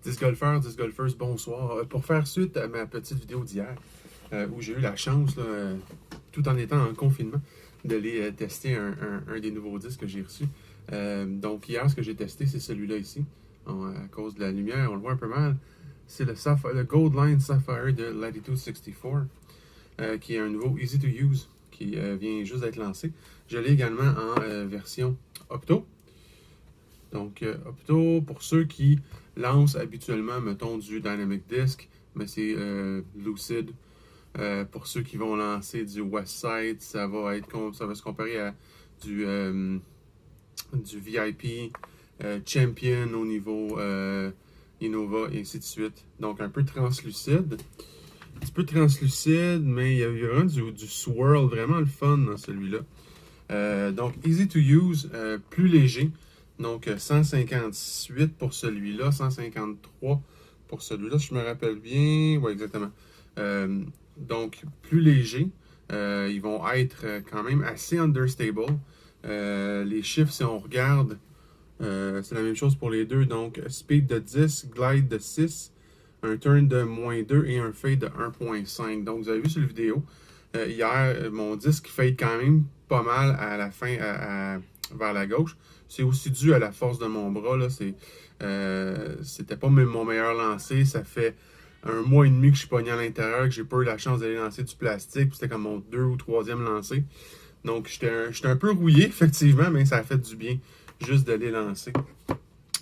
10 golfeurs, 10 golfeuses, bonsoir. Pour faire suite à ma petite vidéo d'hier, où j'ai eu la chance, là, tout en étant en confinement, d'aller tester un des nouveaux disques que j'ai reçus. Donc hier, ce que j'ai testé, c'est celui-là ici. À cause de la lumière, on le voit un peu mal. C'est le Gold Line Sapphire de Latitude 64, qui est un nouveau Easy to Use, qui vient juste d'être lancé. Je l'ai également en version Opto. Donc, Opto, pour ceux qui lancent habituellement, mettons, du Dynamic Disc, mais c'est Lucid. Pour ceux qui vont lancer du Westside, ça va se comparer à du VIP, Champion au niveau Innova, et ainsi de suite. Donc, un peu translucide. Un petit peu translucide, mais il y a vraiment du swirl, vraiment le fun dans celui-là. Donc, easy to use, plus léger. Donc, 158 pour celui-là, 153 pour celui-là, si je me rappelle bien. Oui, exactement. Donc, plus léger. Ils vont être quand même assez understable. Les chiffres, si on regarde, c'est la même chose pour les deux. Donc, speed de 10, glide de 6, un turn de -2 et un fade de 1.5. Donc, vous avez vu sur la vidéo, hier, mon disque fade quand même pas mal à la fin, vers la gauche. C'est aussi dû à la force de mon bras. C'était pas mon meilleur lancer. Ça fait un mois et demi que je suis pogné à l'intérieur, que j'ai pas eu la chance d'aller lancer du plastique. C'était comme mon 2e ou 3e lancer. Donc, j'étais un peu rouillé, effectivement, mais ça a fait du bien juste d'aller lancer.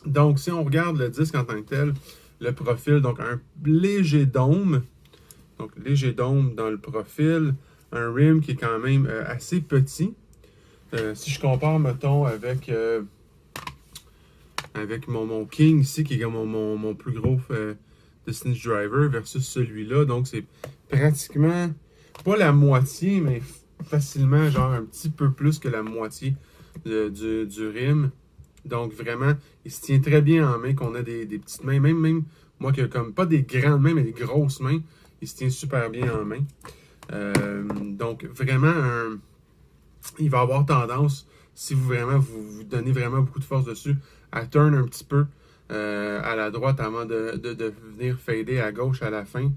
Donc, si on regarde le disque en tant que tel, le profil, donc un léger dôme. Donc, léger dôme dans le profil. Un rim qui est quand même assez petit. Si je compare, mettons, avec mon King ici, qui est mon plus gros Destiny Driver, versus celui-là. Donc, c'est pratiquement pas la moitié, mais facilement, genre un petit peu plus que la moitié du rim. Donc, vraiment, il se tient très bien en main, qu'on a des petites mains. Même moi, qui ai comme pas des grandes mains, mais des grosses mains, il se tient super bien en main. Donc, vraiment, il va avoir tendance, si vous donnez vraiment beaucoup de force dessus, à turn un petit peu à la droite avant de venir fader à gauche à la fin.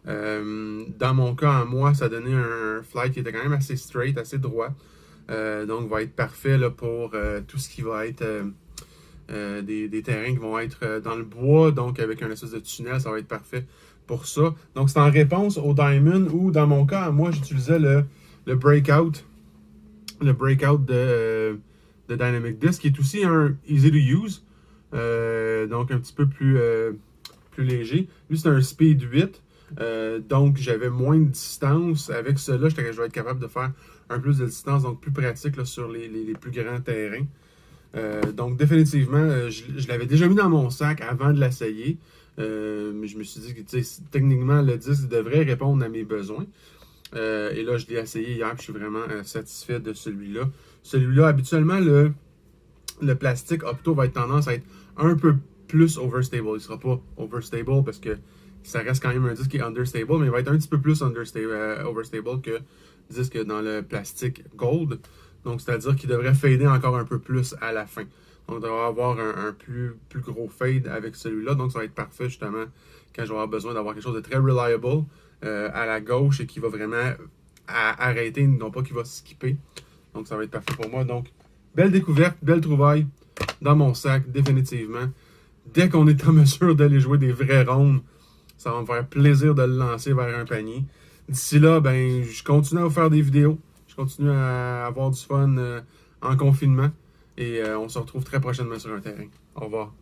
Dans mon cas, à moi, ça donnait un flight qui était quand même assez straight, assez droit. Donc, va être parfait là, pour tout ce qui va être des terrains qui vont être dans le bois. Donc, avec un espèce de tunnel, ça va être parfait pour ça. Donc, c'est en réponse au Diamond, ou dans mon cas, à moi, j'utilisais le Breakout. Le Breakout de Dynamic Disc, qui est aussi un Easy to Use. Donc, un petit peu plus léger. Lui, c'est un Speed 8. Donc, j'avais moins de distance. Avec cela, je vais être capable de faire un plus de distance, donc plus pratique là, sur les plus grands terrains. Donc, définitivement, je l'avais déjà mis dans mon sac avant de l'essayer. Mais je me suis dit que techniquement, le disque devrait répondre à mes besoins. Et là, je l'ai essayé hier, puis je suis vraiment satisfait de celui-là. Celui-là, habituellement, le plastique Opto va être tendance à être un peu plus overstable. Il ne sera pas overstable parce que ça reste quand même un disque qui est understable, mais il va être un petit peu plus overstable que le disque dans le plastique Gold. Donc, c'est-à-dire qu'il devrait fader encore un peu plus à la fin. Donc, on devrait avoir un plus gros fade avec celui-là. Donc, ça va être parfait, justement, quand je vais avoir besoin d'avoir quelque chose de très reliable à la gauche et qui va vraiment arrêter, non pas qui va skipper. Donc, ça va être parfait pour moi. Donc, belle découverte, belle trouvaille dans mon sac, définitivement. Dès qu'on est en mesure d'aller jouer des vraies rondes, ça va me faire plaisir de le lancer vers un panier. D'ici là, ben, je continue à vous faire des vidéos. Je continue à avoir du fun en confinement. Et on se retrouve très prochainement sur un terrain. Au revoir.